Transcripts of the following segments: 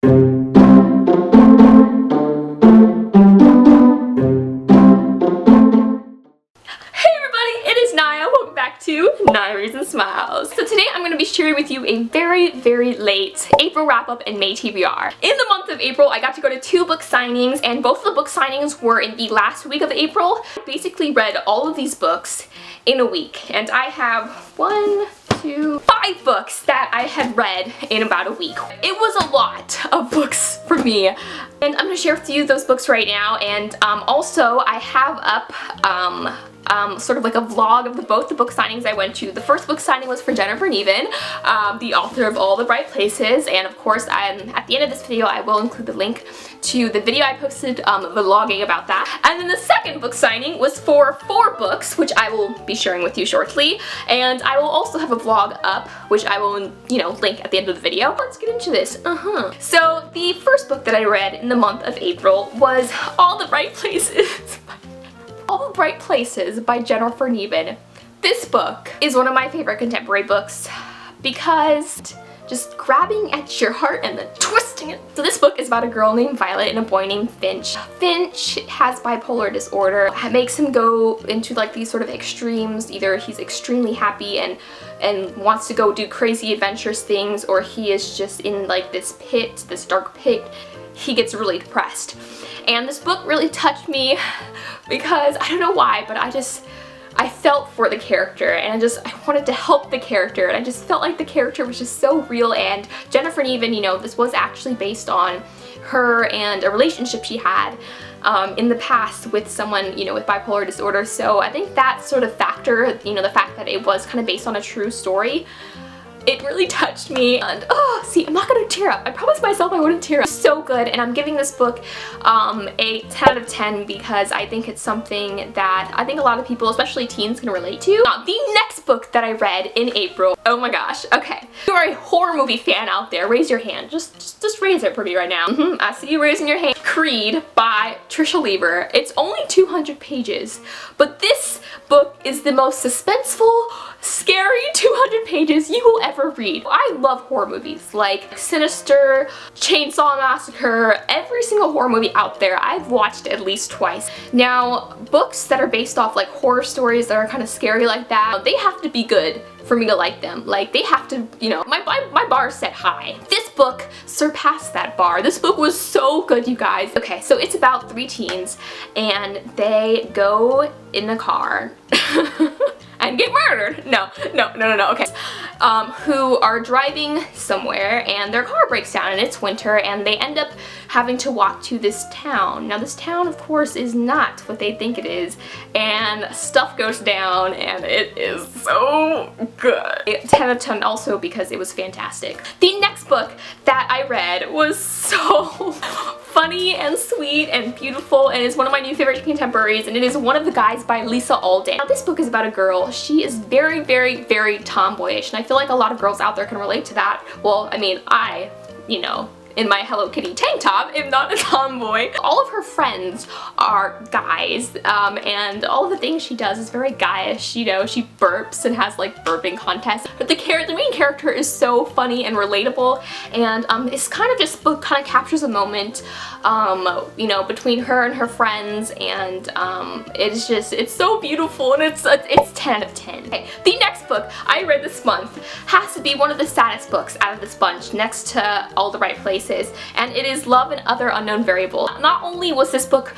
To 9 Reasons Smiles. So today I'm going to be sharing with you a very late April wrap-up and May TBR. In the month of April, I got to go to 2 book signings, and both of the book signings were in the last week of April. I basically read all of these books in a week, and I have 5 books that I had read in about a week. It was a lot of books for me, and I'm going to share with you those books right now, and also I have up sort of like a vlog of both the book signings I went to. The first book signing was for Jennifer Neven, the author of All the Bright Places, and of course at the end of this video I will include the link to the video I posted vlogging about that. And then the second book signing was for 4 books, which I will be sharing with you shortly, and I will also have a vlog up, which I will, link at the end of the video. Let's get into this. So the first book that I read in the month of April was All the Bright Places. All the Bright Places by Jennifer Neven. This book is one of my favorite contemporary books because just grabbing at your heart and then twisting it. So this book is about a girl named Violet and a boy named Finch. Finch has bipolar disorder. It makes him go into like these sort of extremes. Either he's extremely happy and wants to go do crazy adventurous things, or he is just in like this pit, this dark pit. He gets really depressed. And this book really touched me because I don't know why, but I felt for the character, and I wanted to help the character, and I just felt like the character was just so real. And Jennifer Neven, this was actually based on her and a relationship she had in the past with someone, with bipolar disorder. So I think that sort of factor, the fact that it was kind of based on a true story, it really touched me. And see, I'm not gonna tear up. I promised myself I wouldn't tear up. So good, and I'm giving this book a 10 out of 10 because I think it's something that I think a lot of people, especially teens, can relate to. The next book that I read in April, oh my gosh, okay. If you're a horror movie fan out there, raise your hand. Just raise it for me right now. I see you raising your hand. Creed by Trisha Lever. It's only 200 pages, but this book is the most suspenseful, scary 200 pages you will ever read. I love horror movies like Sinister, Chainsaw Massacre, every single horror movie out there I've watched at least twice. Now, books that are based off like horror stories that are kind of scary like that, they have to be good for me to like them. Like, they have to, my bar is set high. This book surpassed that bar. This book was so good, you guys. Okay, so it's about 3 teens, and they go in a car and get murdered. No, okay. Who are driving somewhere, and their car breaks down, and it's winter, and they end up having to walk to this town. Now, this town, of course, is not what they think it is, and stuff goes down, and it is so good. 10 out of 10 also because it was fantastic. The next book that I read was so funny and sweet and beautiful, and is one of my new favorite contemporaries, and it is One of the Guys by Lisa Alden. Now, this book is about a girl. She is very tomboyish, and I feel like a lot of girls out there can relate to that. Well, I mean, in my Hello Kitty tank top, am not a tomboy. All of her friends are guys, and all of the things she does is very guyish. She burps and has like burping contests. But the main character is so funny and relatable, and it's kind of just book kind of captures a moment, between her and her friends, and it's so beautiful, and it's 10 out of 10. Okay, the next book I read this month has to be one of the saddest books out of this bunch, next to All the Right Places. And it is Love and Other Unknown Variables. Not only was this book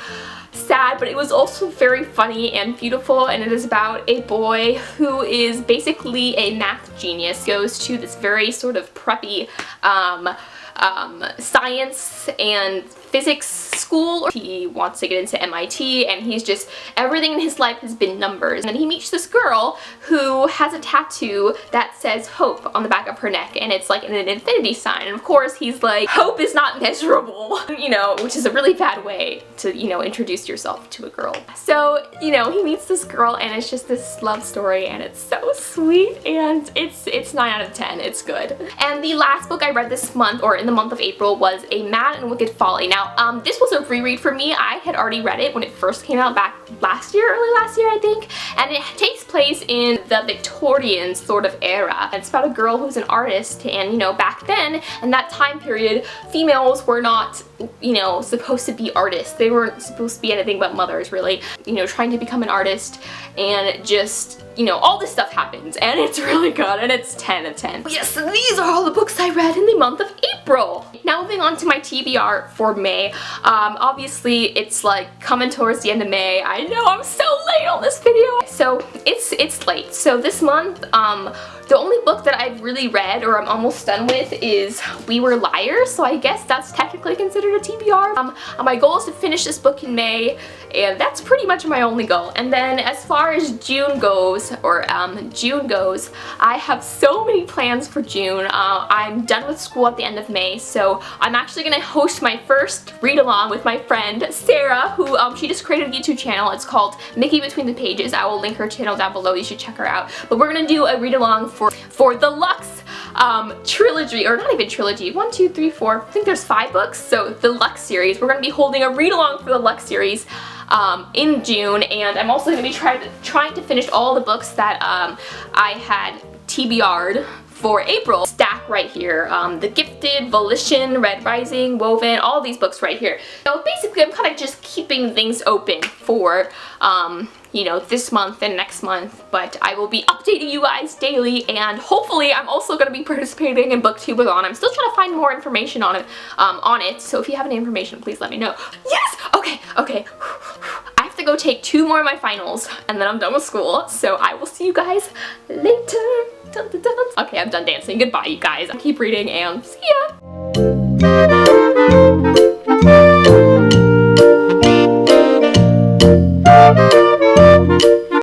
sad, but it was also very funny and beautiful, and it is about a boy who is basically a math genius, goes to this very sort of preppy science and physics school. He wants to get into MIT, and he's just, everything in his life has been numbers. And then he meets this girl who has a tattoo that says hope on the back of her neck, and it's like an infinity sign. And of course he's like, hope is not measurable, which is a really bad way to, introduce yourself to a girl. So, he meets this girl, and it's just this love story, and it's so sweet, and it's 9 out of 10. It's good. And the last book I read this month, or in the month of April was A Mad and Wicked Folly. Now, this was a reread for me. I had already read it when it first came out back last year, early last year I think, and it takes place in the Victorian sort of era. It's about a girl who's an artist, and you know, back then, in that time period, females were not, you know, supposed to be artists. They weren't supposed to be anything but mothers, really. You know, trying to become an artist, and just, you know, all this stuff happens, and it's really good, and it's 10 of 10. Yes, so these are all the books I read in the month of April. Now moving on to my TBR for May. Obviously it's like coming towards the end of May. I know I'm so late on this video. So it's late. So this month, the only book that I've really read, or I'm almost done with, is We Were Liars, so I guess that's technically considered a TBR. My goal is to finish this book in May, and that's pretty much my only goal. And then as far as June goes, I have so many plans for June. I'm done with school at the end of May, so I'm actually gonna host my first read-along with my friend Sarah, who she just created a YouTube channel. It's called Mickey Between the Pages. I will link her channel down below. You should check her out. But we're gonna do a read-along for the Lux trilogy, or not even trilogy, 1, 2, 3, 4, I think there's 5 books, so the Lux series. We're going to be holding a read-along for the Lux series in June, and I'm also going to be trying to finish all the books that I had TBR'd for April. Stack right here. The Gifted, Volition, Red Rising, Woven, all these books right here. So basically I'm kind of just keeping things open for you know, this month and next month, but I will be updating you guys daily, and hopefully I'm also going to be participating in Booktubeathon. I'm still trying to find more information on it, so if you have any information, please let me know. Yes! Okay. I have to go take 2 more of my finals, and then I'm done with school, so I will see you guys later. Dun, dun, dun. Okay, I'm done dancing. Goodbye, you guys. Keep reading, and see ya!